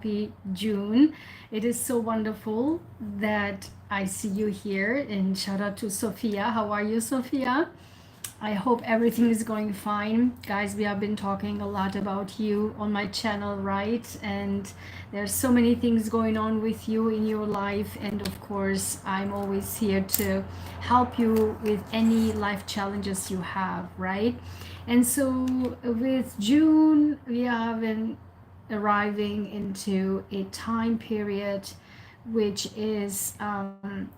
Happy June. It is so wonderful that I see you here, and shout out to Sophia. How are you, Sophia? I hope everything is going fine. Guys, we have been talking a lot about you on my channel, right? And there's so many things going on with you in your life, and of course, I'm always here to help you with any life challenges you have, right? And so with June, we have been arriving into a time period which is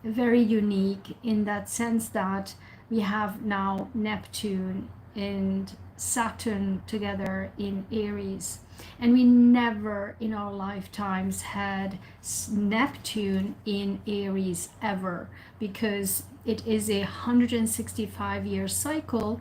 very unique in that sense that we have now Neptune and Saturn together in Aries. And we never in our lifetimes had Neptune in Aries ever, because it is a 165-year cycle,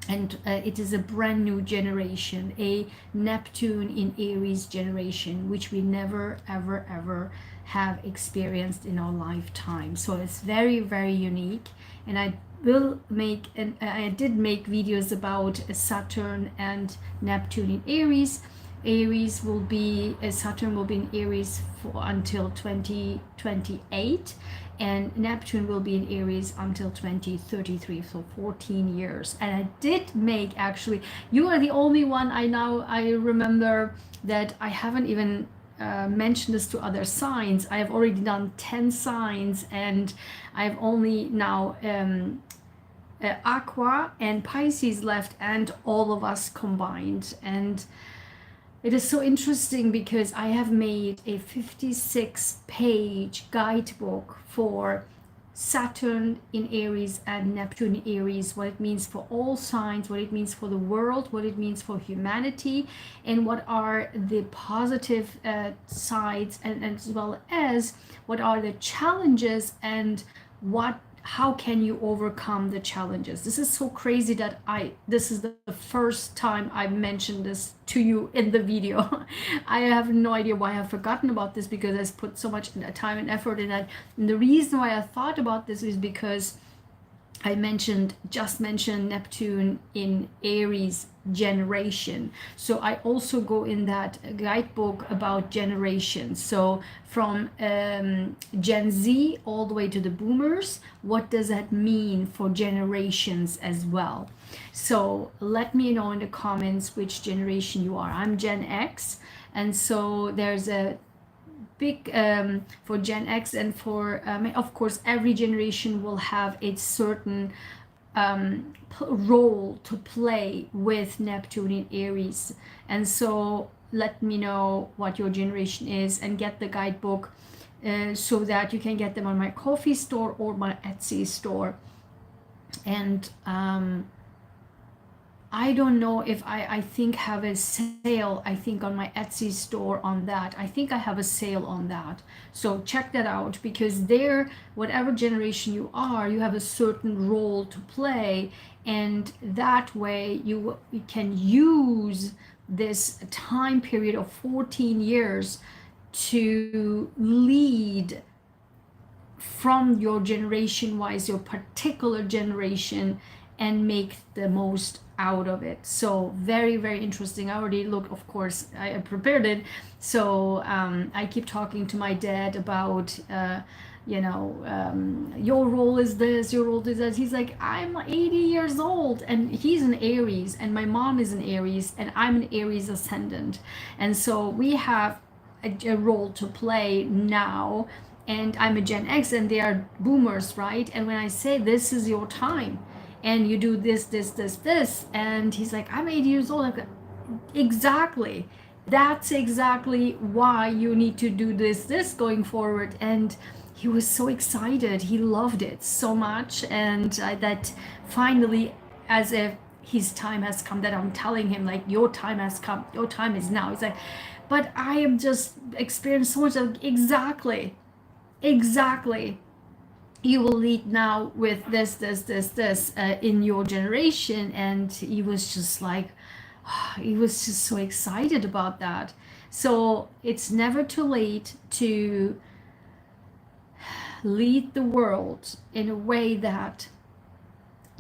and it is a brand new generation, a Neptune in Aries generation, which we never ever have experienced in our lifetime. So it's very, very unique. And I will make, and I did make videos about Saturn and Neptune in Aries. Aries will be, Saturn will be in Aries for until 2028, and Neptune will be in Aries until 2033, so 14 years. And I did make, actually, you are the only one I remember that I haven't even mentioned this to other signs. I have already done 10 signs, and I have only now Aqua and Pisces left, and all of us combined. And it is so interesting because I have made a 56-page guidebook for Saturn in Aries and Neptune in Aries, what it means for all signs, what it means for the world, what it means for humanity, and what are the positive sides, and as well as what are the challenges, and how can you overcome the challenges. This is so crazy that this is the first time I've mentioned this to you in the video. I have no idea why I've forgotten about this, because I've put so much time and effort in it. And the reason why I thought about this is because I just mentioned Neptune in Aries generation. So I also go in that guidebook about generations. So from Gen Z all the way to the boomers, what does that mean for generations as well? So let me know in the comments which generation you are. I'm Gen X, and so there's a big for Gen X, and for of course every generation will have a certain role to play with Neptune in Aries. And so let me know what your generation is, and get the guidebook so that you can get them on my Ko-fi store or my Etsy store. And I don't know if I think have a sale, I think on my Etsy store on that. I think I have a sale on that. So check that out, because there, whatever generation you are, you have a certain role to play. And that way you can use this time period of 14 years to lead from your generation wise, your particular generation, and make the most out of it. So very, very interesting. I already looked, of course, I prepared it. So I keep talking to my dad about your role is this, your role is that. He's like, I'm 80 years old, and he's an Aries, and my mom is an Aries, and I'm an Aries ascendant. And so we have a role to play now. And I'm a Gen X, and they are boomers, right? And when I say this is your time, and you do this, and he's like, I'm 80 years old. I'm like, exactly. That's exactly why you need to do this going forward. And he was so excited. He loved it so much. And that finally, as if his time has come, that I'm telling him, like, your time has come, your time is now. He's like, but I am just experienced so much of exactly. You will lead now with this in your generation. And he was just like, he was just so excited about that. So it's never too late to lead the world in a way that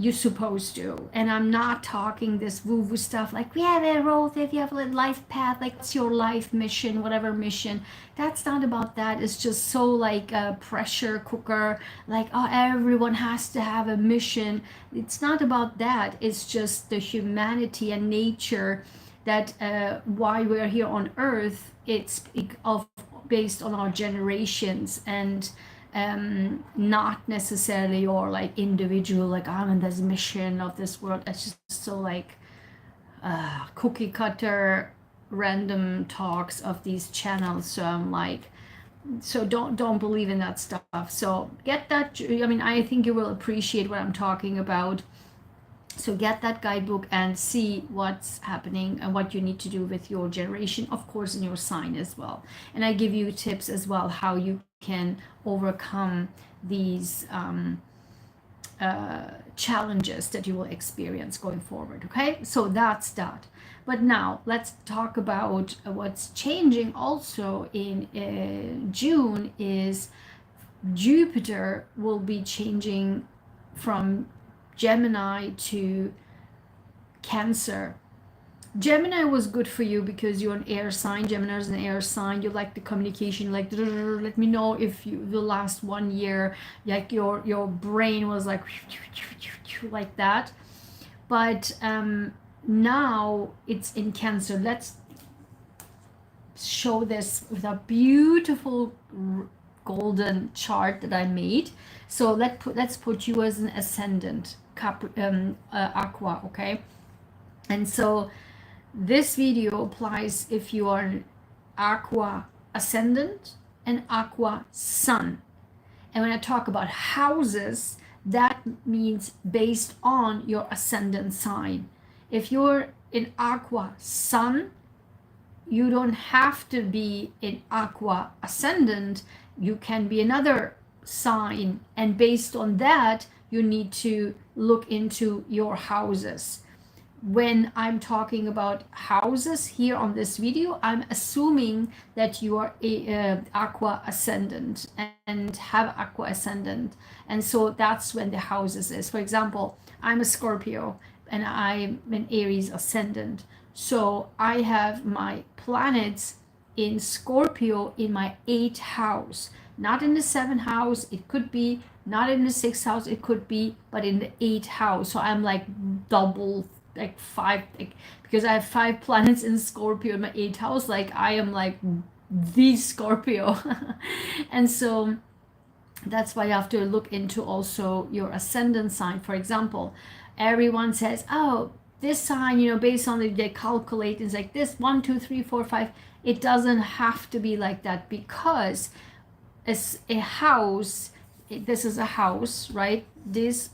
you're supposed to. And I'm not talking this woo-woo stuff like, we have a role, if you have a life path, like what's your life mission, whatever mission. That's not about that. It's just so like a pressure cooker, like, oh, everyone has to have a mission. It's not about that. It's just the humanity and nature that why we're here on earth. It's of based on our generations, and not necessarily your like individual, like I'm in this mission of this world. It's just so like cookie cutter random talks of these channels. So I'm like, so don't believe in that stuff. So get that. I mean, I think you will appreciate what I'm talking about. So get that guidebook and see what's happening and what you need to do with your generation, of course, in your sign as well. And I give you tips as well how you can overcome these challenges that you will experience going forward. Okay, so that's that. But now let's talk about what's changing also in June is Jupiter will be changing from Gemini to Cancer. Gemini was good for you because you're an air sign. Gemini is an air sign. You like the communication, like let me know if you the last 1 year, like your brain was like that. But now it's in Cancer. Let's show this with a beautiful golden chart that I made. So let's put you as an ascendant Aqua, okay? And so this video applies if you are an Aqua ascendant and Aqua sun. And when I talk about houses, that means based on your ascendant sign. If you're in Aqua sun, you don't have to be in Aqua ascendant. You can be another sign, and based on that you need to look into your houses. When I'm talking about houses here on this video, I'm assuming that you are a Aqua ascendant and have Aqua ascendant, and so that's when the houses is. For example, I'm a Scorpio and I'm an Aries ascendant, so I have my planets in Scorpio in my 8th house, not in the 7th house. It could be not in the 6th house, it could be, but in the 8th house. So I'm like double, like 5, like, because I have 5 planets in Scorpio in my 8th house. Like I am like the Scorpio. And so that's why you have to look into also your ascendant sign. For example, everyone says, oh, this sign, you know, based on they calculate, it's like this 1 2 3 4 5. It doesn't have to be like that, because as a house, this is a house, right? This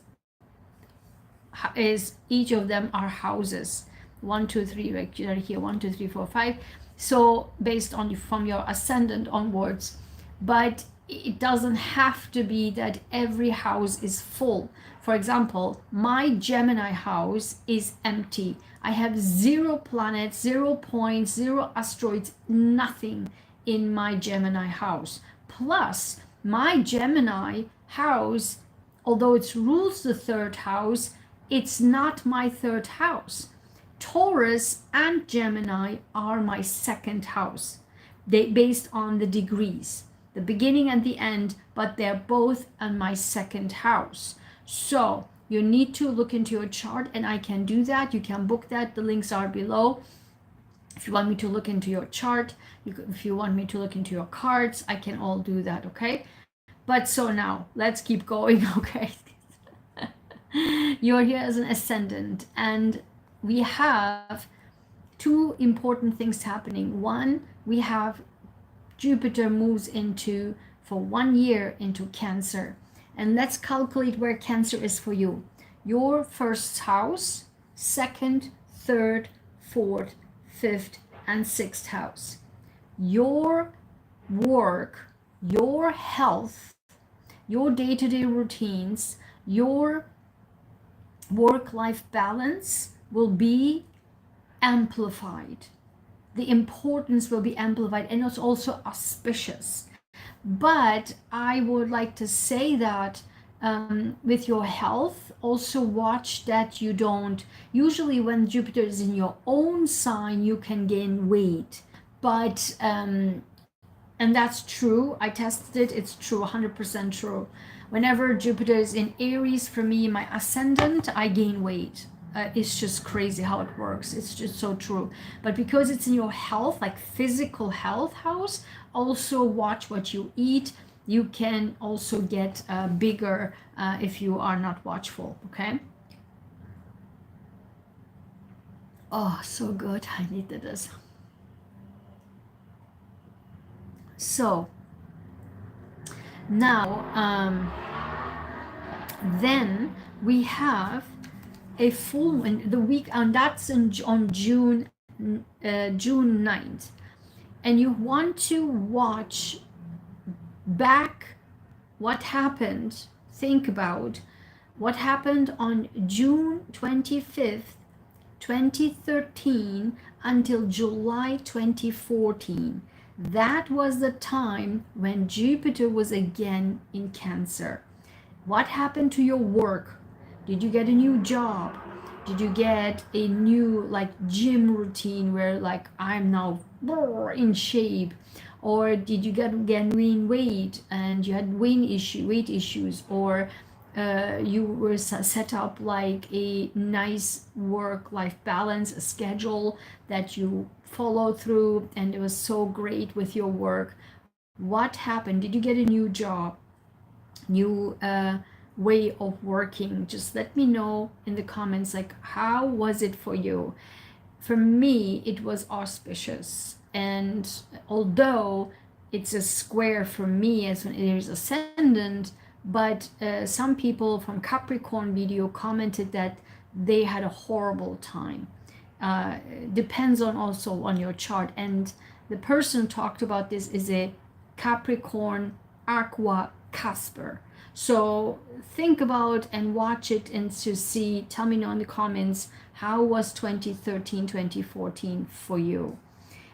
is, each of them are houses. 1 2 3, like here 1 2 3 4 5. So based on from your ascendant onwards, but it doesn't have to be that every house is full. For example, my Gemini house is empty. I have 0 planets, 0 points, 0 asteroids, nothing in my Gemini house. Plus, my Gemini house, although it rules the 3rd house, it's not my 3rd house. Taurus and Gemini are my 2nd house. They based on the degrees, the beginning and the end, but they're both in my 2nd house. So you need to look into your chart, and I can do that. You can book that. The links are below. If you want me to look into your chart, if you want me to look into your cards, I can all do that, okay? But so now let's keep going, okay? You're here as an ascendant, and we have 2 important things happening. One, we have Jupiter moves into, for 1 year, into Cancer. And let's calculate where Cancer is for you. Your 1st house, 2nd, 3rd, 4th, 5th, and 6th house. Your work, your health, your day-to-day routines, your work-life balance will be amplified. The importance will be amplified, and it's also auspicious. But I would like to say that with your health. Also watch that you don't, usually when Jupiter is in your own sign, you can gain weight. But and that's true, I tested it, it's true, 100% true. Whenever Jupiter is in Aries, for me, my ascendant, I gain weight. It's just crazy how it works. It's just so true. But because it's in your health, like physical health house, also watch what you eat. You can also get bigger if you are not watchful. Okay. Oh, so good. I needed this. So now, then we have a full moon the week, and that's on June 9th. And you want to watch back what happened. Think about what happened on June 25th, 2013 until July 2014. That was the time when Jupiter was again in Cancer. What happened to your work? Did you get a new job? Did you get a new like gym routine where like I'm now in shape? Or did you get gain weight and you had weight issues? Or you were set up like a nice work-life balance, a schedule that you follow through, and it was so great with your work. What happened? Did you get a new job, new way of working? Just let me know in the comments, like, how was it for you? For me, it was auspicious. And although it's a square for me as an Aries ascendant, but some people from Capricorn video commented that they had a horrible time. Depends on also on your chart. And the person talked about this is a Capricorn Aqua Casper. So think about and watch it and to see, tell me in the comments, how was 2013, 2014 for you?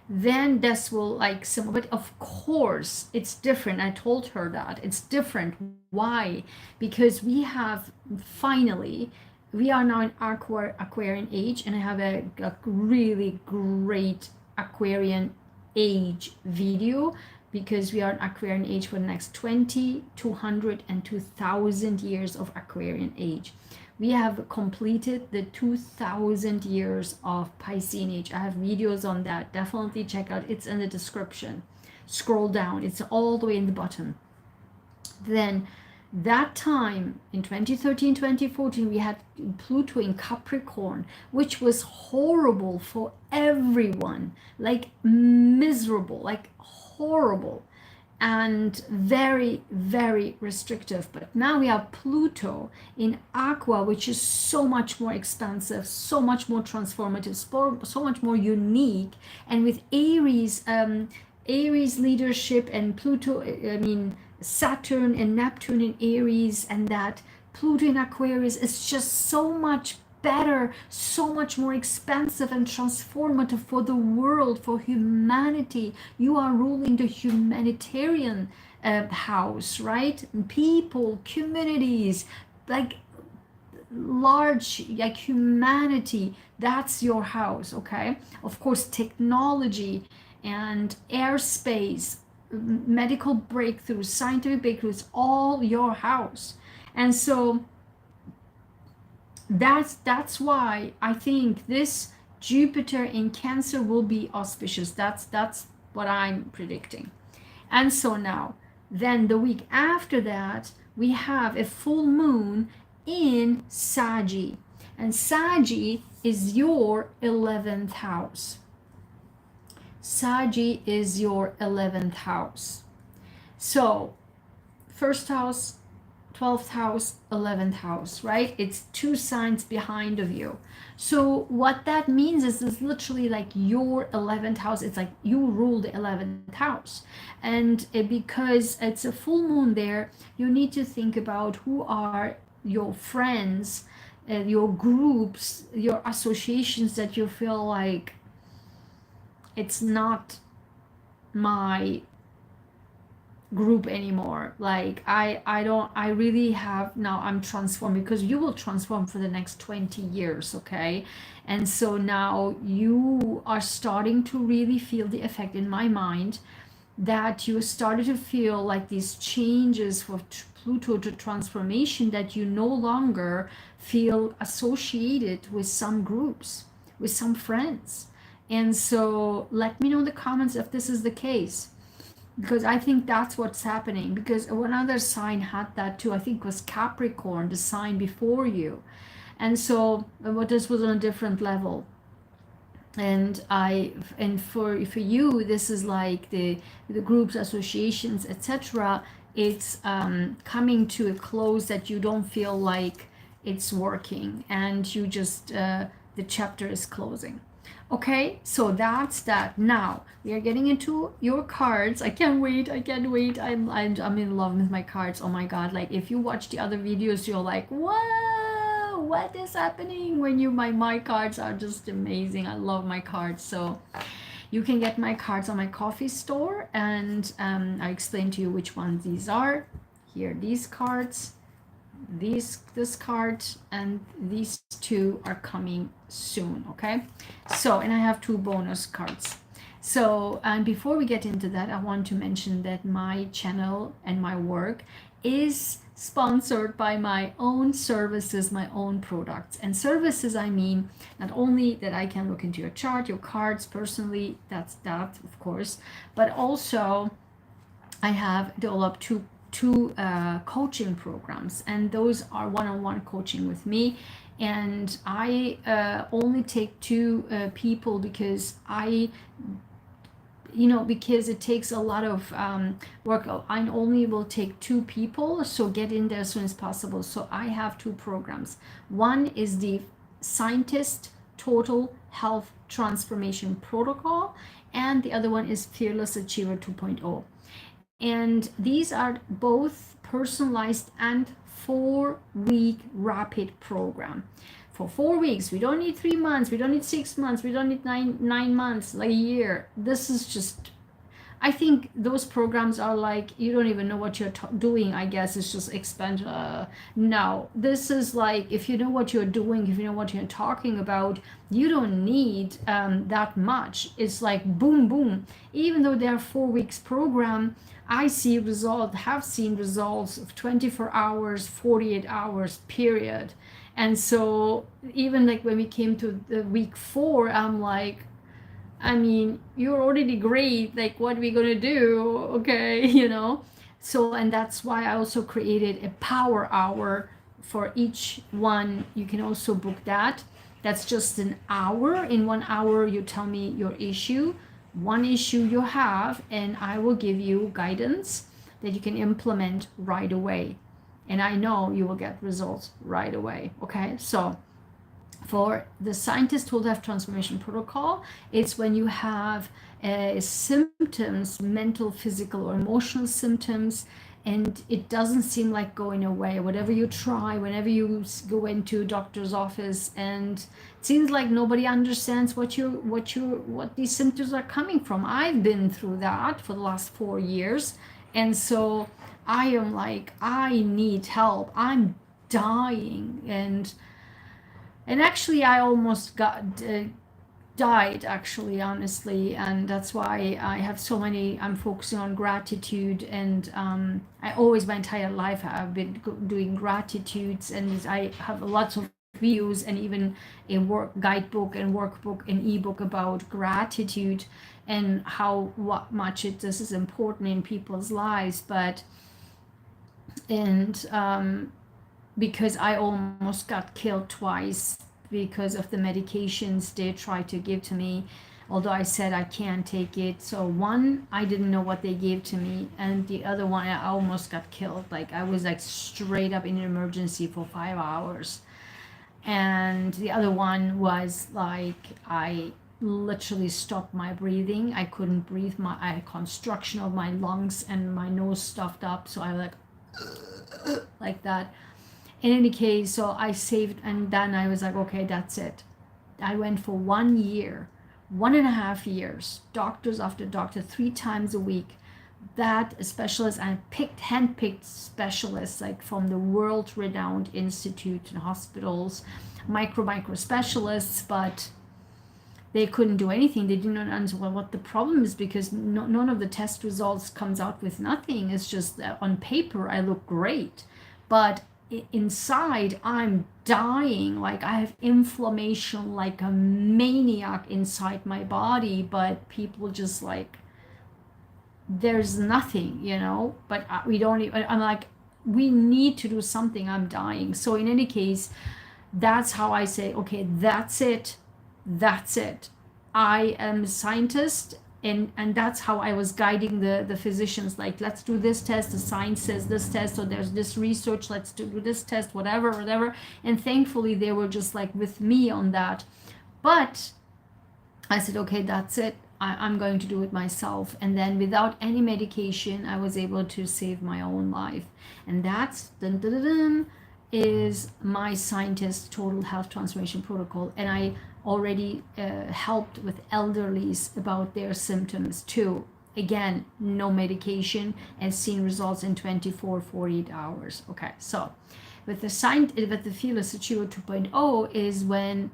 Then this will like similar, but of course it's different. I told her that it's different. Why? Because we have finally, we are now in Aquarian age, and I have a really great Aquarian age video, because we are in Aquarian age for the next 20, 200, and 2000 years of Aquarian age. We have completed the 2000 years of Piscean age. I have videos on that. Definitely check out. It's in the description. Scroll down. It's all the way in the bottom. Then that time in 2013, 2014, we had Pluto in Capricorn, which was horrible for everyone, like miserable, like horrible, and very, very restrictive. But now we have Pluto in Aqua, which is so much more expansive, so much more transformative, so much more unique. And with Aries, Aries leadership, and Pluto, I mean, Saturn and Neptune in Aries, and that Pluto in Aquarius is just so much better, so much more expansive and transformative for the world, for humanity. You are ruling the humanitarian house, right? People, communities, like large, like humanity, that's your house. Okay, of course, technology and airspace, medical breakthroughs, scientific breakthroughs, all your house. And so that's why I think this Jupiter in Cancer will be auspicious. That's what I'm predicting. And so now, then the week after that, we have a full moon in Saggy, and Saggy is your 11th house. Saggy is your 11th house. So first house, 12th house, 11th house, right? It's two signs behind of you. So what that means is it's literally like your 11th house. It's like you rule the 11th house. And because it's a full moon there, you need to think about who are your friends, your groups, your associations that you feel like it's not my group anymore. Like I really have now, I'm transformed, because you will transform for the next 20 years, okay? And so now you are starting to really feel the effect in my mind, that you started to feel like these changes for Pluto to transformation, that you no longer feel associated with some groups, with some friends. And so let me know in the comments if this is the case, because I think that's what's happening. Because one other sign had that too. I think it was Capricorn, the sign before you. And so what, this was on a different level. And for you, this is like the groups, associations, etc. It's coming to a close, that you don't feel like it's working, and you just the chapter is closing. Okay, so that's that. Now we are getting into your cards. I can't wait. I can't wait. I'm in love with my cards. Oh my god! Like, if you watch the other videos, you're like, whoa, what is happening? When you my cards are just amazing. I love my cards. So you can get my cards on my coffee store, and I explain to you which ones these are. Here, these cards, this card, and these two are coming soon. Okay, so, and I have 2 bonus cards. So, and before we get into that, I want to mention that my channel and my work is sponsored by my own services, my own products. And services, I mean not only that I can look into your chart, your cards personally, that's that, of course, but also I have developed two coaching programs, and those are one-on-one coaching with me. And I only take 2 people, because because it takes a lot of work. I only will take 2 people, so get in there as soon as possible. So I have 2 programs. One is the Scientist Total Health Transformation Protocol, and the other one is Fearless Achiever 2.0. And these are both personalized and 4-week rapid program. For 4 weeks, we don't need 3 months, we don't need 6 months, we don't need nine months, like a year. This is just, I think those programs are like, you don't even know what you're doing. I guess it's just expand. No, this is like, if you know what you're doing, if you know what you're talking about, you don't need that much. It's like boom, boom. Even though they're 4 weeks program, I see results, have seen results of 24 hours, 48 hours, period. And so even like when we came to the week 4, I'm like, I mean, you're already great. Like, what are we gonna do? Okay, So, and that's why I also created a power hour for each one. You can also book that. That's just an hour. In 1 hour, you tell me your issue, one issue you have, and I will give you guidance that you can implement right away. And I know you will get results right away. Okay, so for the Scientist Total Health Transformation Protocol, it's when you have symptoms, mental, physical, or emotional symptoms, and it doesn't seem like going away. Whatever you try, whenever you go into a doctor's office, and it seems like nobody understands what these symptoms are coming from. I've been through that for the last 4 years, and so I am like, I need help. I'm dying, and actually I almost died, actually, honestly. And that's why I have so many, I'm focusing on gratitude. And I always, my entire life, have been doing gratitudes, and I have lots of videos and even a guidebook and workbook and ebook about gratitude, and what much this is important in people's lives. Because I almost got killed twice because of the medications they tried to give to me, although I said I can't take it. So one, I didn't know what they gave to me, and the other one, I almost got killed. Like, I was like straight up in an emergency for 5 hours. And the other one was like, I literally stopped my breathing. I couldn't breathe. I had construction of my lungs and my nose stuffed up, so I like that. In any case, so I saved, and then I was like, okay, that's it. I went for 1 year, 1.5 years, doctors after doctor, 3 times a week, that specialist, I picked handpicked specialists like from the world renowned institute and hospitals, micro specialists, but they couldn't do anything. They did not understand what the problem is, because none of the test results comes out with nothing. It's just that on paper I look great, but inside I'm dying. Like I have inflammation like a maniac inside my body, but people just like, there's nothing, but we don't even, I'm like, we need to do something. I'm dying. So in any case, that's how I say, okay, that's it. That's it. I am a scientist. And that's how I was guiding the physicians, like, let's do this test, the science says this test, or there's this research, let's do this test, whatever. And thankfully they were just like with me on that. But I said, okay, that's it. I'm going to do it myself. And then without any medication, I was able to save my own life. And that's is my scientist total health transformation protocol. And I already helped with elderlies about their symptoms too. Again, no medication, and seen results in 48 hours. Okay, so with the Fearless Achiever 2.0 is when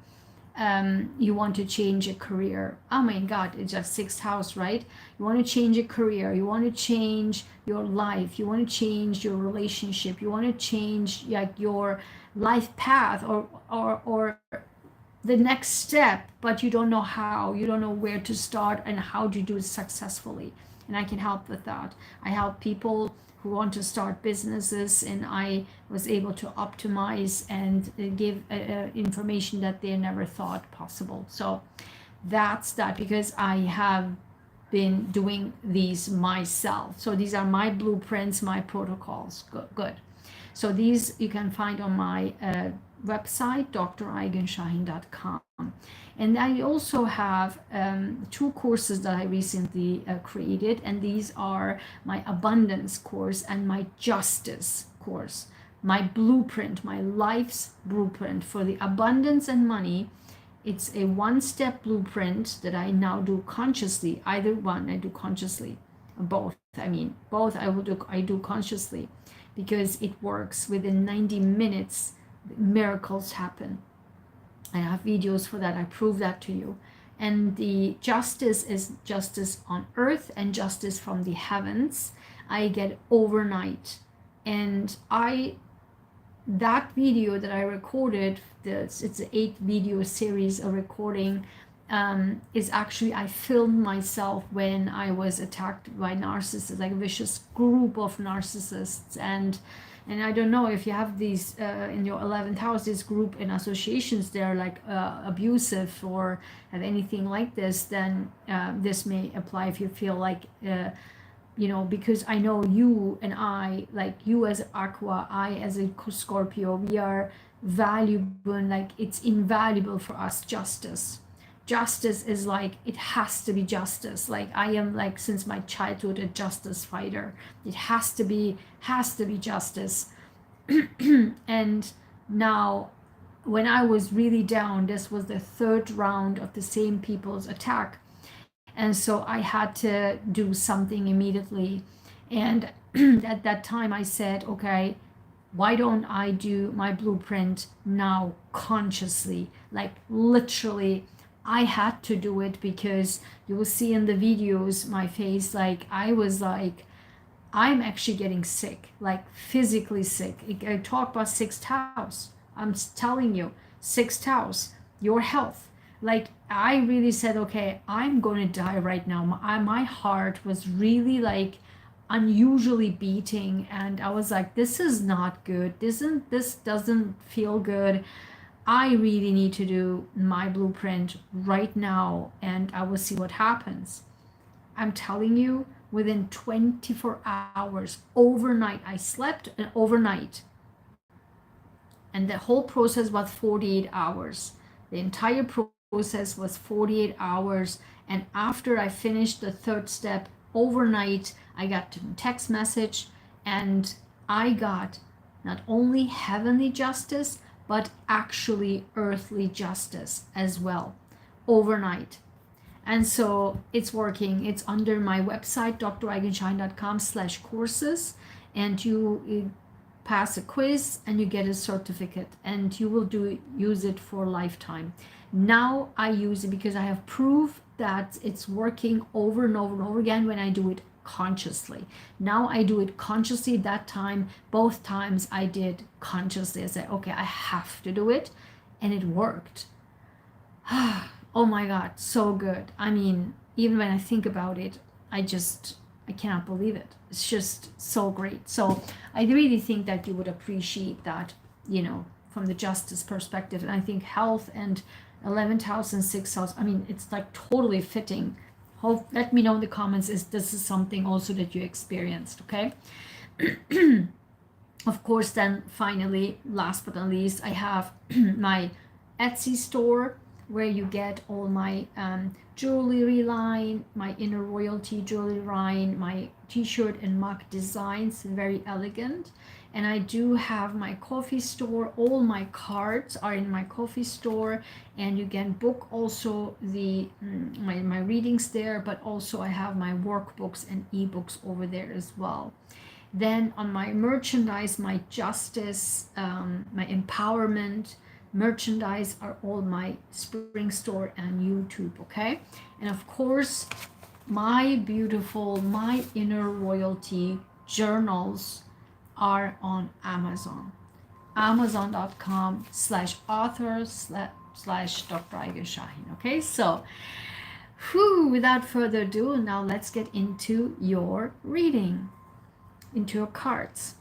you want to change a career. Oh my God, it's just sixth house, right? You want to change a career, you want to change your life, you want to change your relationship, you want to change like your life path, or the next step, but you don't know how, you don't know where to start and how to do it successfully. And I can help with that. I help people who want to start businesses, and I was able to optimize and give information that they never thought possible. So that's that, because I have been doing these myself. So these are my blueprints, my protocols. Good. So these you can find on my website, draigenshaheen.com. And I also have 2 courses that I recently created, and these are my abundance course and my justice course. My blueprint, my life's blueprint for the abundance and money. It's a 1-step blueprint that I now do consciously. Either one I do consciously, both. Both I do consciously, because it works. Within 90 minutes, miracles happen. I have videos for that. I prove that to you. And the justice is justice on earth and justice from the heavens. I get overnight. And that video that I recorded, it's an 8-video series, a recording, is actually, I filmed myself when I was attacked by narcissists, like a vicious group of narcissists. And I don't know if you have these in your 11th house, this group and associations, they're like abusive or have anything like this, then this may apply if you feel like, because I know you and I, like you as Aqua, I as a Scorpio, we are valuable, like it's invaluable for us, justice. Justice is like, it has to be justice. Like I am, like since my childhood, a justice fighter. It has to be justice. And now when I was really down, this was the 3rd round of the same people's attack, and so I had to do something immediately. And at that time I said, okay, why don't I do my blueprint now consciously? Like literally I had to do it, because you will see in the videos my face, like I was like, I'm actually getting sick, like physically sick. I talk about 6th house. I'm telling you, 6th house, your health. Like I really said, okay, I'm going to die right now. My heart was really like unusually beating, and I was like, this is not good. This doesn't feel good. I really need to do my blueprint right now, and I will see what happens. I'm telling you, within 24 hours, overnight, I slept overnight. And the whole process was 48 hours. The entire process was 48 hours. And after I finished the 3rd step overnight, I got a text message, and I got not only heavenly justice, but actually earthly justice as well, overnight. And so it's working. It's under my website, draigenshine.com/courses, and you pass a quiz and you get a certificate, and you will use it for a lifetime. Now I use it because I have proof that it's working over and over and over again when I do it consciously. Now I do it consciously. That time, both times I did consciously. I said, okay, I have to do it, and it worked. Oh my God, so good. I mean, even when I think about it, I cannot believe it. It's just so great. So I really think that you would appreciate that, from the justice perspective. And I think health and 11th house and 6th house, I mean, it's like totally fitting. Let me know in the comments if this is something also that you experienced, okay? Of course, then finally, last but not least, I have my Etsy store, where you get all my jewelry line, my inner royalty jewelry line, my t-shirt and mug designs, very elegant. And I do have my coffee store. All my cards are in my coffee store, and you can book also my readings there, but also I have my workbooks and ebooks over there as well. Then on my merchandise, my justice, my empowerment merchandise are all my spring store and YouTube, okay? And of course, my beautiful, my inner royalty journals are on Amazon. Amazon.com/author/Dr. Okay, so without further ado, now let's get into your reading, into your cards.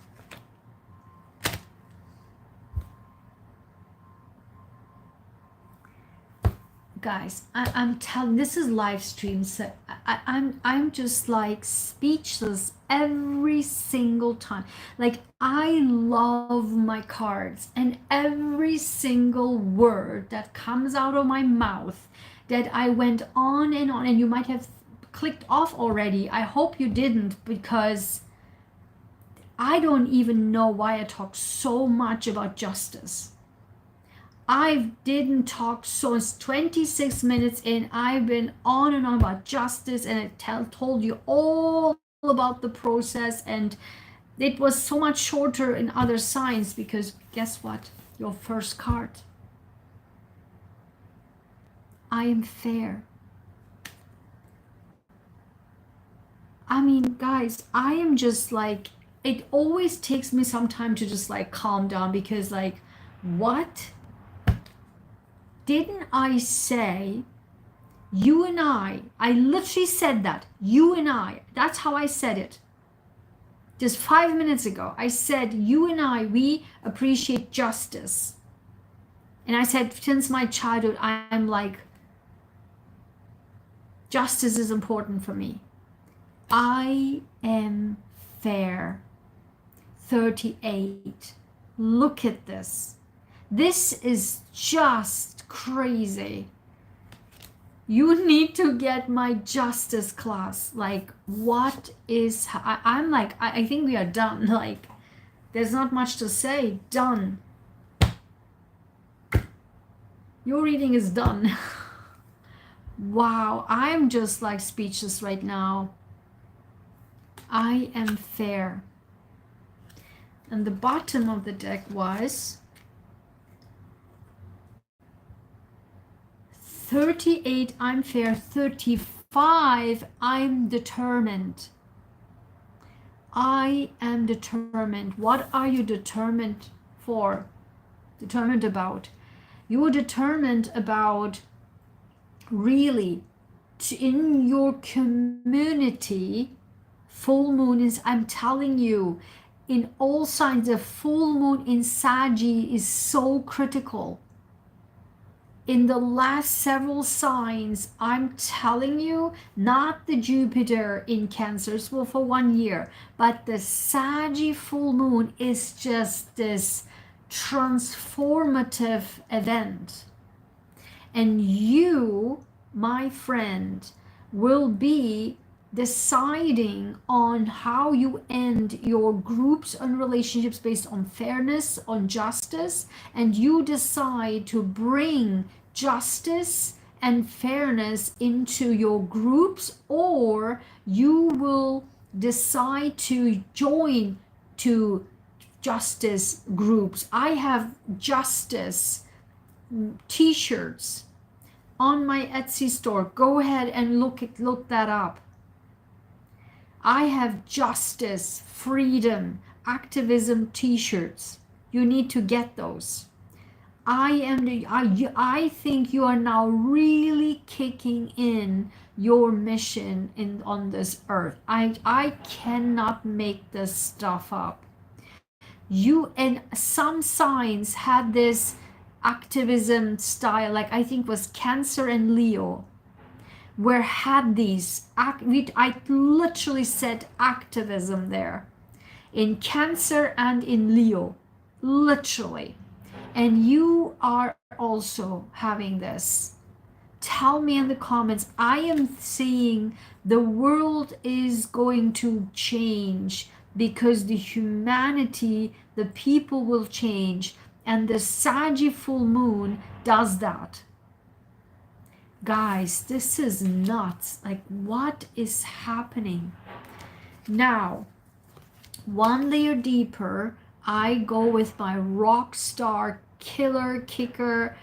Guys, I'm telling, this is live stream, so I'm just like speechless every single time. Like, I love my cards, and every single word that comes out of my mouth that I went on, and you might have clicked off already. I hope you didn't, because I don't even know why I talk so much about justice. I didn't talk, so it's 26 minutes in. I've been on and on about justice, and it told you all about the process, and it was so much shorter in other signs, because guess what? Your first card. I am fair. I mean, guys, I am just like, it always takes me some time to just like calm down, because like, what? Didn't I say, you and I literally said that, you and I, that's how I said it. Just 5 minutes ago, I said, you and I, we appreciate justice. And I said, since my childhood, I'm like, justice is important for me. I am fair. 38. Look at this. This is just crazy. You need to get my justice class. Like, what is, I'm like, I think we are done. Like, there's not much to say. Done. Your reading is done. Wow, I'm just like speechless right now. I am fair. And the bottom of the deck was 38, I'm fair. 35, I'm determined. I am determined. What are you determined for? Determined about? You are determined about really in your community. Full moon is, I'm telling you, in all signs, the full moon in Saggy is so critical. In the last several signs, I'm telling you, not the Jupiter in Cancer, it's well for 1 year, but the Saggy full moon is just this transformative event. And you, my friend, will be deciding on how you end your groups and relationships based on fairness, on justice, and you decide to bring justice and fairness into your groups, or you will decide to join to justice groups. I have justice t-shirts on my Etsy store. Go ahead and look that up. I have justice, freedom, activism t-shirts. You need to get those. I think you are now really kicking in your mission on this earth. I cannot make this stuff up. You and some signs had this activism style, like I think was Cancer and Leo, where had these I literally said activism there in Cancer and in Leo, literally. And you are also having this. Tell me in the comments. I am seeing the world is going to change because the humanity, the people will change, and the Saggy full moon does that. Guys, this is nuts. Like, what is happening? Now, one layer deeper, I go with my rock star, killer, kicker,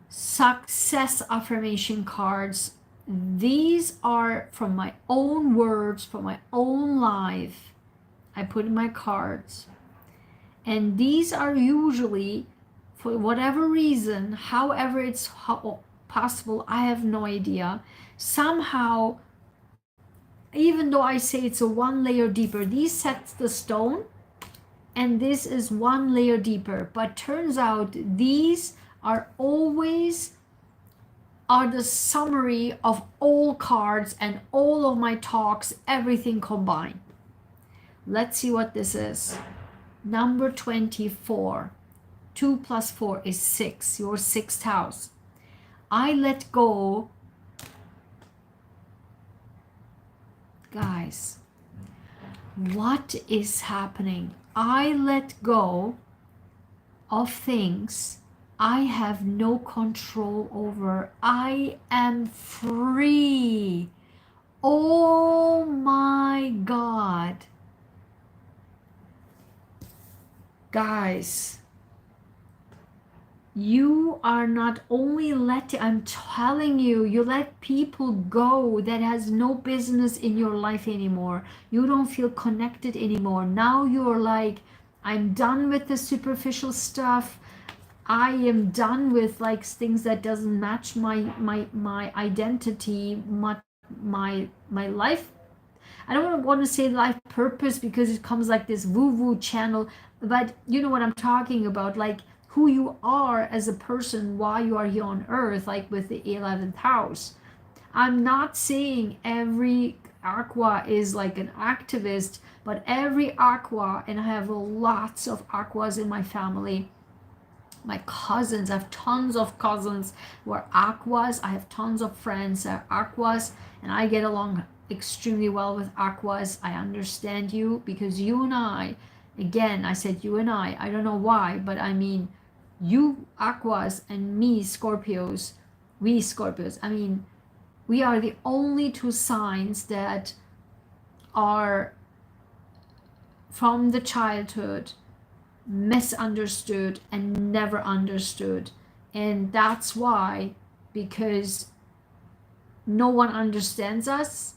success affirmation cards. These are from my own words, from my own life. I put in my cards. And these are usually, for whatever reason, however it's possible, I have no idea. Somehow, even though I say it's a one layer deeper, these sets the stone, and this is one layer deeper. But turns out these are always the summary of all cards and all of my talks, everything combined. Let's see what this is. Number 24. 2 plus 4 is 6, your sixth house. I let go. Guys, what is happening? I let go of things I have no control over. I am free. Oh my God. Guys, you are not only letting, I'm telling you, you let people go that has no business in your life anymore. You don't feel connected anymore. Now you're like, I'm done with the superficial stuff. I am done with like things that doesn't match my identity, my life. I don't want to say life purpose because it comes like this woo-woo channel, but you know what I'm talking about, like who you are as a person, why you are here on earth, like with the 11th house. I'm not saying every aqua is like an activist, but every aqua, and I have lots of aquas in my family. My cousins, I have tons of cousins who are aquas. I have tons of friends that are aquas, and I get along extremely well with aquas. I understand you because you and I, again, I said you and I don't know why, but I mean, you aquas and me Scorpios, we Scorpios, I mean, we are the only two signs that are from the childhood misunderstood and never understood. And that's why, because no one understands us,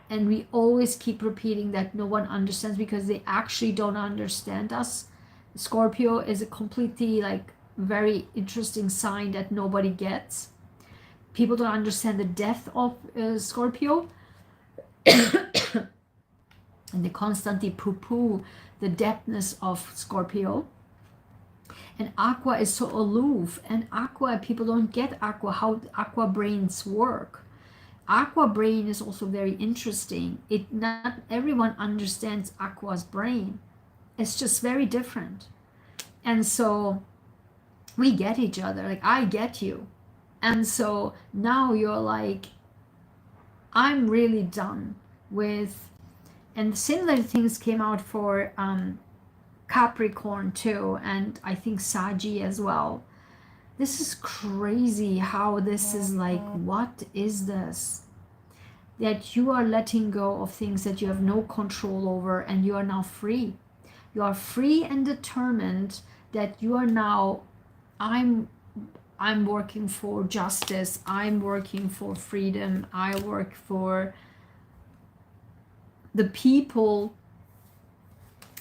and we always keep repeating that no one understands because they actually don't understand us. Scorpio is a completely like very interesting sign that nobody gets. People don't understand the depth of Scorpio and they constantly poo-poo the depthness of Scorpio. And aqua is so aloof, and aqua, people don't get aqua, how aqua brains work. Aqua brain is also very interesting. Not everyone understands aqua's brain. It's just very different. And so we get each other, like I get you. And so now you're like, I'm really done with, and similar things came out for Capricorn too, and I think Saggy as well. This is crazy how this is like, what is this? That you are letting go of things that you have no control over, and you are now free. You are free and determined that you are now, I'm working for justice. I'm working for freedom. I work for the people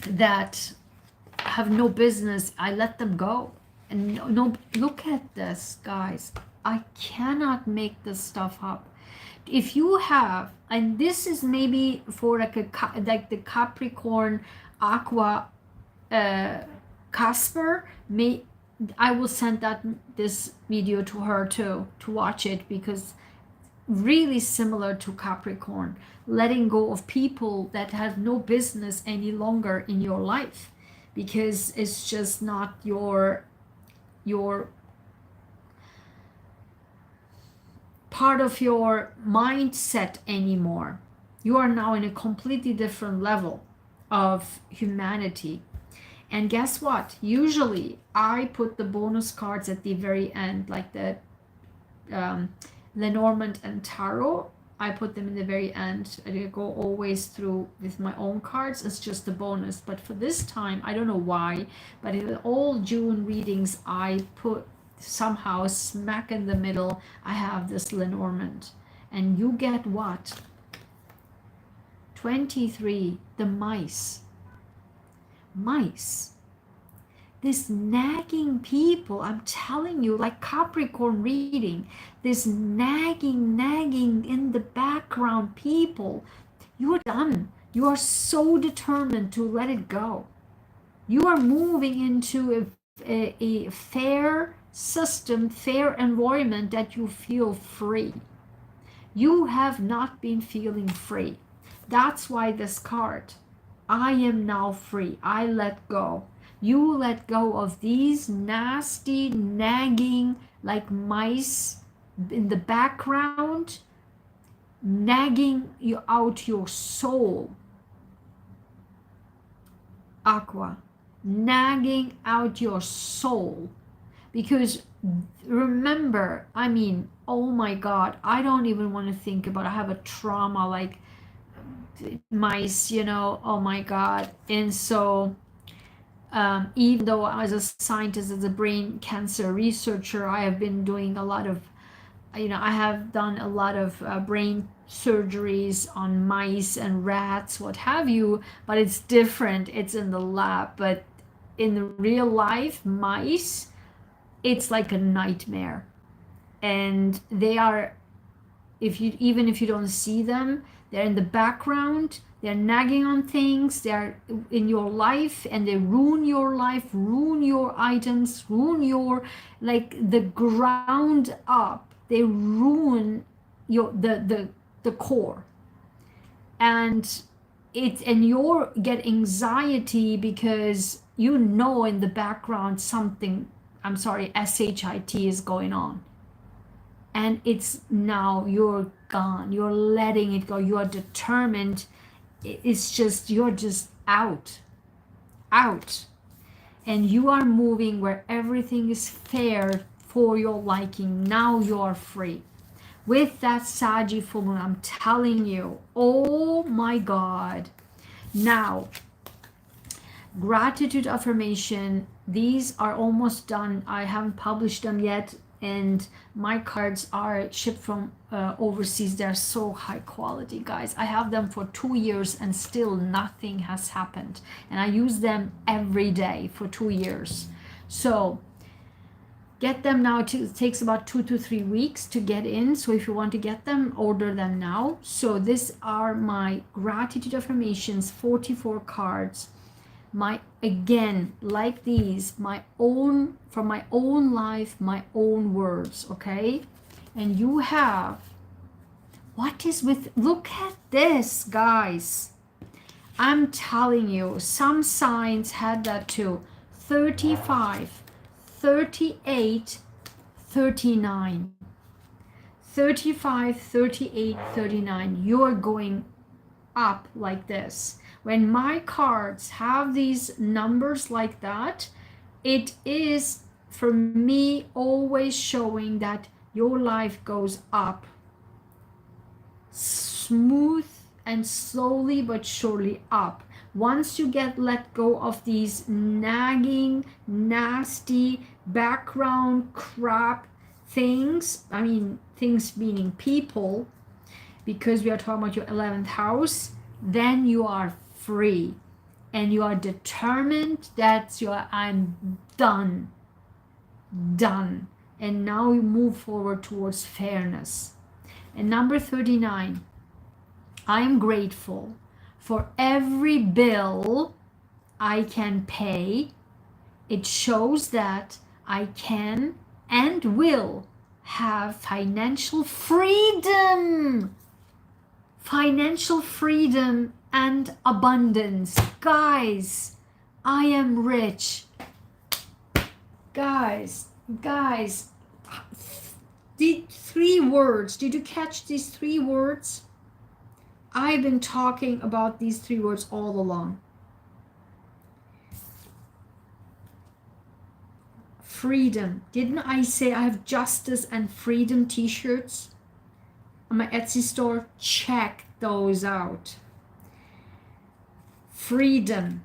that have no business. I let them go. And no, look at this, guys. I cannot make this stuff up. If you have, and this is maybe for like like the Capricorn Aqua Casper, I will send this video to her too, to watch it, because really similar to Capricorn, letting go of people that have no business any longer in your life, because it's just not your part of your mindset anymore. You are now in a completely different level of humanity. And guess what? Usually I put the bonus cards at the very end, like the Lenormand and Tarot. I put them in the very end. I go always through with my own cards. It's just a bonus. But for this time, I don't know why, but in all June readings, I put somehow smack in the middle, I have this Lenormand. And you get what? 23, the mice. Mice. This nagging people, I'm telling you, like Capricorn reading, this nagging in the background people, you are done. You are so determined to let it go. You are moving into a fair system, fair environment that you feel free. You have not been feeling free. That's why this card, I am now free. I let go. You let go of these nasty, nagging, like mice in the background, nagging you out your soul. Aqua, nagging out your soul. Because remember, I mean, oh my God, I don't even want to think about it. I have a trauma like mice, you know, oh my God. And so even though as a scientist, as a brain cancer researcher, I have been doing a lot of, you know, I have done a lot of brain surgeries on mice and rats, what have you, but it's different. It's in the lab. But in the real life, mice, it's like a nightmare. And they are, even if you don't see them, they're in the background, they're nagging on things, they're in your life, and they ruin your life, ruin your items, ruin your, like, the ground up. They ruin your the core. And you get anxiety because you know in the background something, I'm sorry, SHIT is going on. And it's now you're gone. You're letting it go. You are determined. It's just, you're just out. And you are moving where everything is fair for your liking. Now you are free. With that Saggy full moon, I'm telling you, oh my God. Now, gratitude affirmation, these are almost done. I haven't published them yet, and my cards are shipped from overseas. They're so high quality, guys. I have them for 2 years and still nothing has happened, and I use them every day for 2 years. So get them now. It takes about 2 to 3 weeks to get in. So if you want to get them, order them now. So these are my gratitude affirmations, 44 cards. My, again, like these, my own, from my own life, my own words, okay? And you have, what is with, look at this, guys. I'm telling you, some signs had that too. 35, 38, 39. 35, 38, 39. You're going up like this. When my cards have these numbers like that, it is for me always showing that your life goes up, smooth and slowly but surely up. Once you get let go of these nagging, nasty background crap things, I mean things meaning people, because we are talking about your 11th house, then you are free and you are determined that I'm done. And now you move forward towards fairness. And number 39, I am grateful for every bill I can pay. It shows that I can and will have financial freedom. Financial freedom and abundance. Guys, I am rich. Guys, the 3 words, did you catch these 3 words? I've been talking about these 3 words all along. Freedom. Didn't I say I have justice and freedom t-shirts on my Etsy store? Check those out. Freedom,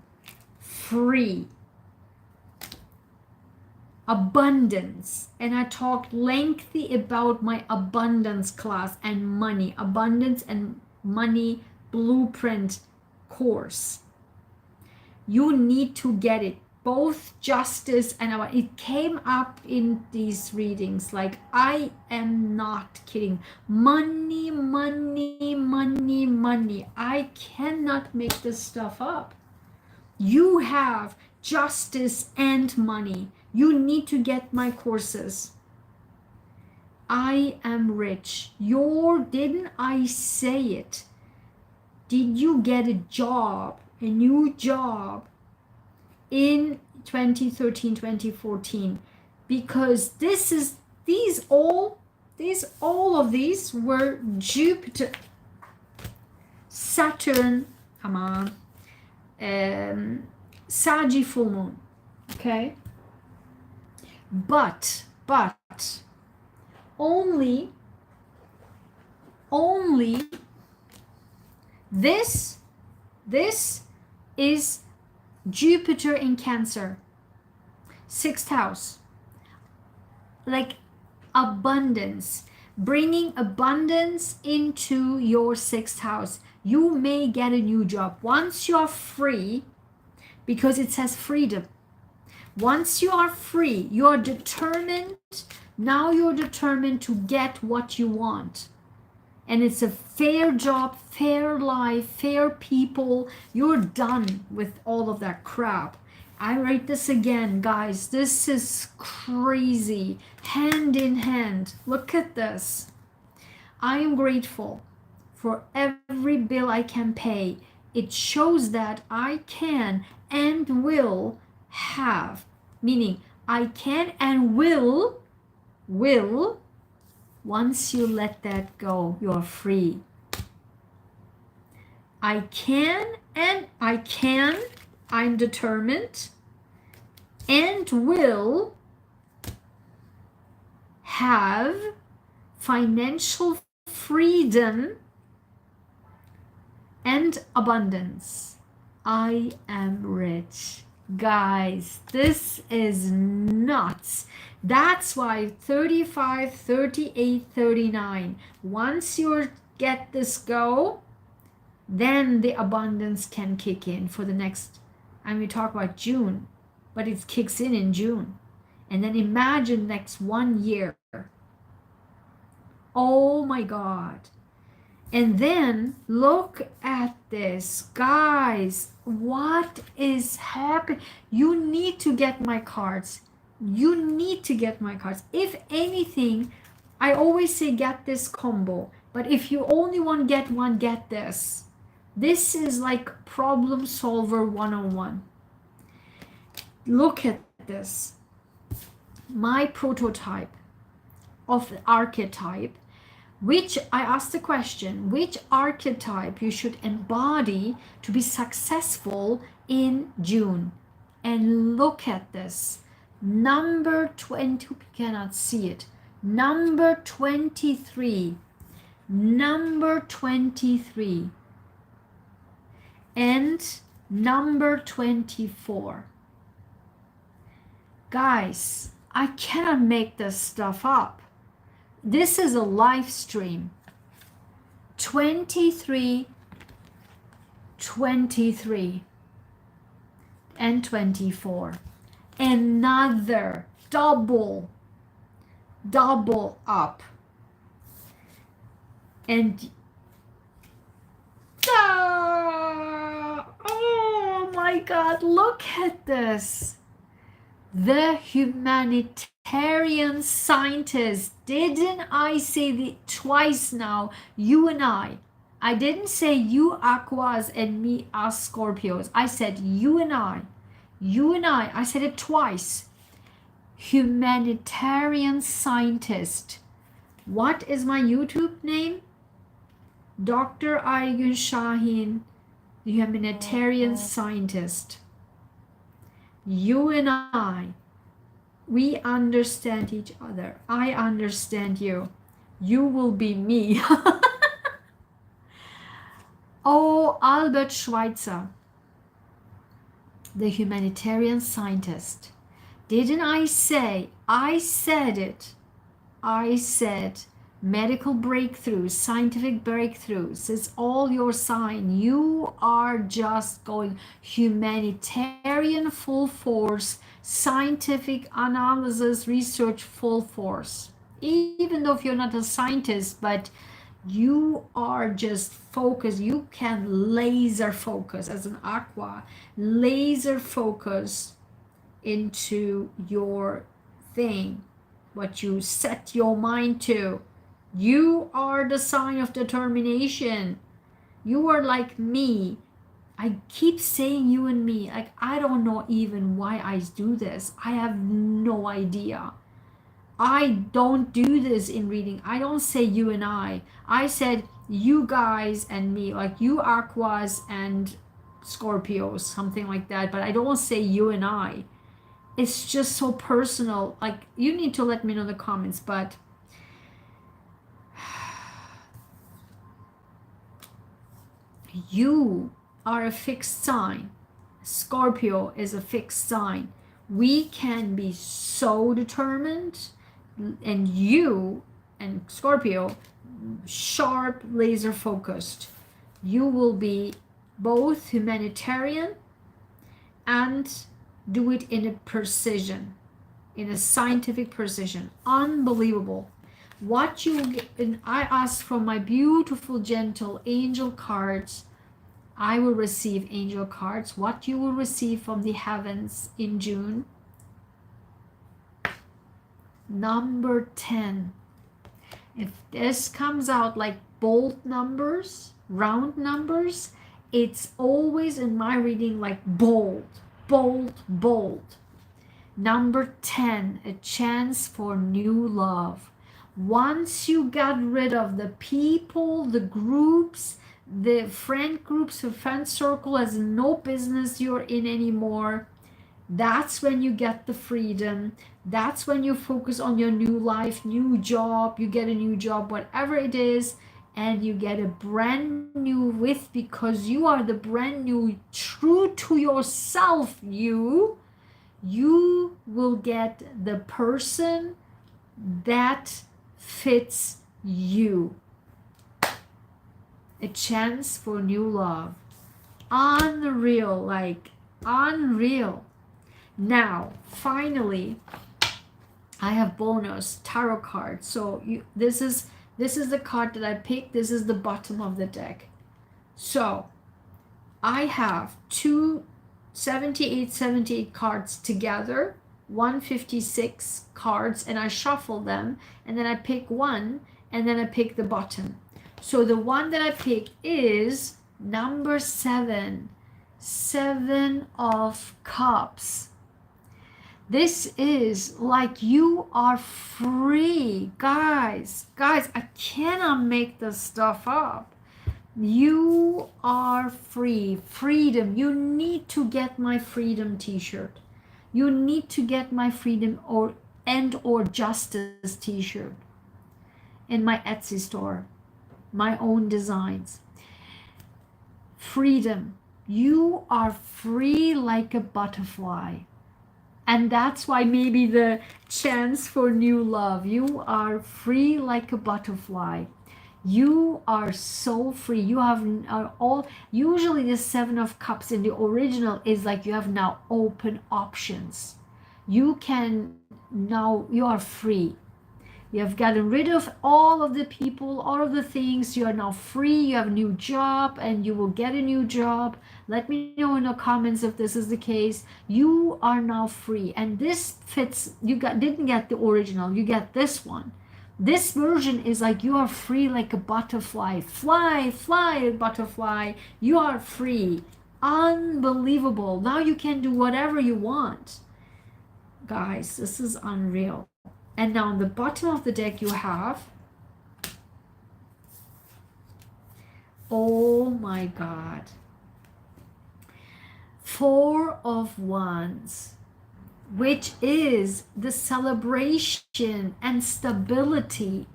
free, abundance. And I talked lengthy about my abundance class and money, abundance and money blueprint course. You need to get it, both justice and it came up in these readings, like I am not kidding. Money, money, money, money. I cannot make this stuff up. You have justice and money. You need to get my courses. I am rich. Didn't I say it? Did you get a job, a new job in 2013, 2014? Because all of these were Jupiter, Saturn, come on, Saggy full moon, okay? But only this is Jupiter in Cancer, 6th house, like abundance, bringing abundance into your 6th house. You may get a new job once you are free, because it says freedom. Once you are free, you are determined. Now you're determined to get what you want. And it's a fair job, fair life, fair people. You're done with all of that crap. I write this again, guys. This is crazy. Hand in hand. Look at this. I am grateful for every bill I can pay. It shows that I can and will have, meaning I can and will, once you let that go, you're free. I can, I'm determined, and will have financial freedom and abundance. I am rich. Guys, this is nuts. That's why 35, 38, 39. Once you get this go, then the abundance can kick in for the next, and we talk about June, but it kicks in June. And then imagine next 1 year. Oh my God. And then look at this, guys. What is happening? You need to get my cards. You need to get my cards. If anything, I always say get this combo. But if you only want to get one, get this. This is like problem solver 101. Look at this. My prototype of the archetype, which I asked the question, which archetype you should embody to be successful in June. And look at this. Number 20, you cannot see it. Number 23. Number 23. And number 24. Guys, I cannot make this stuff up. This is a live stream. 23, 23, and 24. Another double up. And oh my God, look at this. The humanitarian scientist. Didn't I say it twice now? You and I didn't say you Aquas and me us Scorpios. I said you and I said it twice. Humanitarian scientist. What is my YouTube name? Dr. Argun Sahin, the humanitarian scientist. You and I, we understand each other. I understand you. You will be me. Oh, Albert Schweitzer, the humanitarian scientist. Didn't I say, I said it. I said medical breakthroughs, scientific breakthroughs, it's all your sign. You are just going humanitarian full force, scientific analysis, research full force. Even though if you're not a scientist, but you are just focused. You can laser focus as an aqua, laser focus into your thing, what you set your mind to. You are the sign of determination. You are like me. I keep saying you and me. Like, I don't know even why I do this. I have no idea. I don't do this in reading. I don't say you and I. I said you guys and me, like you Aquas and Scorpios, something like that. But I don't say you and I. It's just so personal. Like, you need to let me know in the comments, but you are a fixed sign. Scorpio is a fixed sign. We can be so determined, and you and Scorpio, sharp, laser focused. You will be both humanitarian and do it in a precision, in a scientific precision. Unbelievable. What you get, and I ask for my beautiful, gentle angel cards. I will receive angel cards. What you will receive from the heavens in June. Number 10. If this comes out like bold numbers, round numbers, it's always in my reading like bold, bold, bold. Number 10, a chance for new love. Once you got rid of the people, the groups, the friend groups, the friend circle has no business you're in anymore, that's when you get the freedom. That's when you focus on your new life, new job. You get a new job, whatever it is, and you get a brand new because you are the brand new, true to yourself. You will get the person that fits you. A chance for new love. Unreal, like unreal. Now, finally, I have bonus tarot cards. So this is the card that I picked. This is the bottom of the deck. So I have 78 cards together, 156 cards, and I shuffle them, and then I pick one, and then I pick the bottom. So the one that I pick is number 7, 7 of Cups. This is like you are free. Guys, I cannot make this stuff up. You are free. Freedom. You need to get my freedom t-shirt. You need to get my freedom or justice t-shirt in my Etsy store, my own designs. Freedom. You are free like a butterfly. And that's why maybe the chance for new love. You are free like a butterfly. You are so free. You have all, usually the Seven of Cups in the original is like you have now open options. You can now, you are free. You have gotten rid of all of the people, all of the things. You are now free. You have a new job and you will get a new job. Let me know in the comments if this is the case. You are now free. And this fits, didn't get the original. You get this one. This version is like you are free like a butterfly. Fly, fly, butterfly. You are free. Unbelievable. Now you can do whatever you want. Guys, this is unreal. And now on the bottom of the deck you have, oh my God, Four of Wands, which is the celebration and stability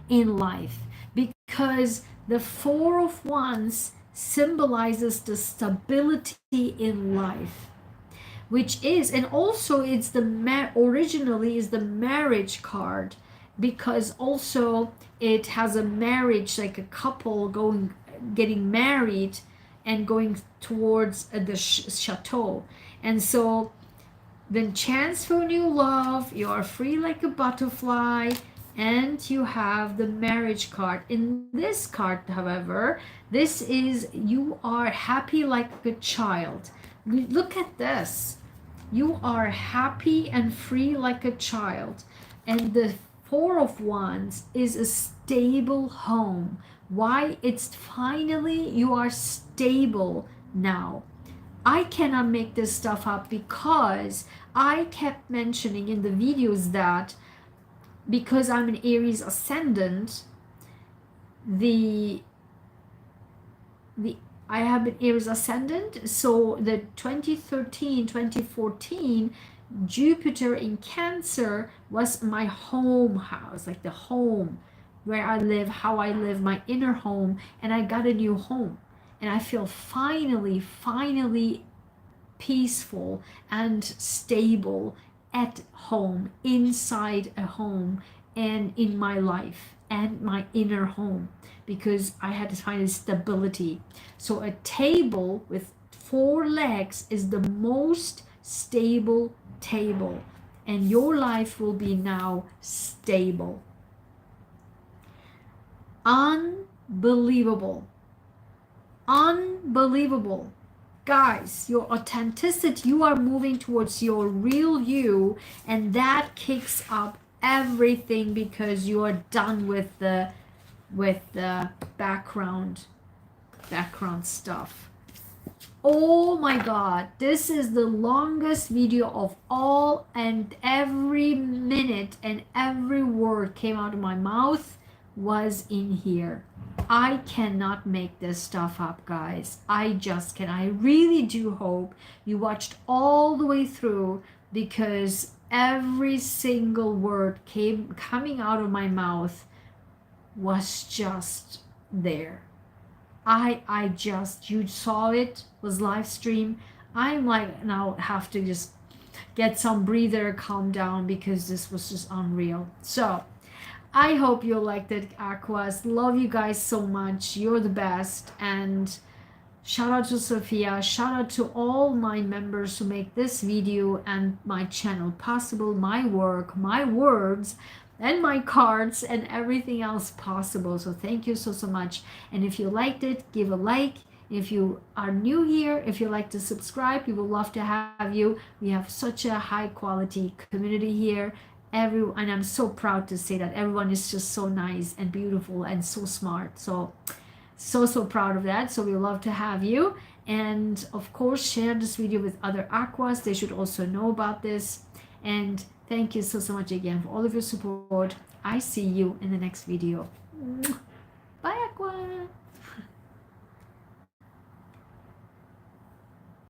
in life, because the Four of Wands symbolizes the stability in life, which is, and also it's the originally is the marriage card, because also it has a marriage, like a couple getting married and going towards the chateau. And so the chance for new love, you are free like a butterfly, and you have the marriage card. In this card, however, this is you are happy like a child. Look at this. You are happy and free like a child. And the Four of Wands is a stable home. Why? It's finally you are stable now. I cannot make this stuff up, because I kept mentioning in the videos that because I'm an Aries ascendant, I have an Aries ascendant, so the 2013, 2014, Jupiter in Cancer was my home house, like the home where I live, how I live, my inner home, and I got a new home. And I feel finally peaceful and stable at home, inside a home, and in my life and my inner home, because I had to find stability. So a table with 4 legs is the most stable table, and your life will be now stable. Unbelievable. Unbelievable. Guys, your authenticity, you are moving towards your real you, and that kicks up everything, because you are done with the background stuff. Oh my God, this is the longest video of all, and every minute and every word came out of my mouth was in here. I cannot make this stuff up, guys. I just can. I really do hope you watched all the way through, because every single word coming out of my mouth was just there. I just, you saw it, was live stream. I'm like, now have to just get some breather, calm down, because this was just unreal. So I hope you liked it, Aquas. Love you guys so much. You're the best. And shout out to Sophia. Shout out to all my members who make this video and my channel possible, my work, my words, and my cards, and everything else possible. So thank you so much. And if you liked it, give a like. If you are new here, if you like to subscribe, we would love to have you. We have such a high quality community here. And I'm so proud to say that everyone is just so nice and beautiful and so smart. So proud of that. So we love to have you. And of course, share this video with other Aquas. They should also know about this. And thank you so much again for all of your support. I see you in the next video.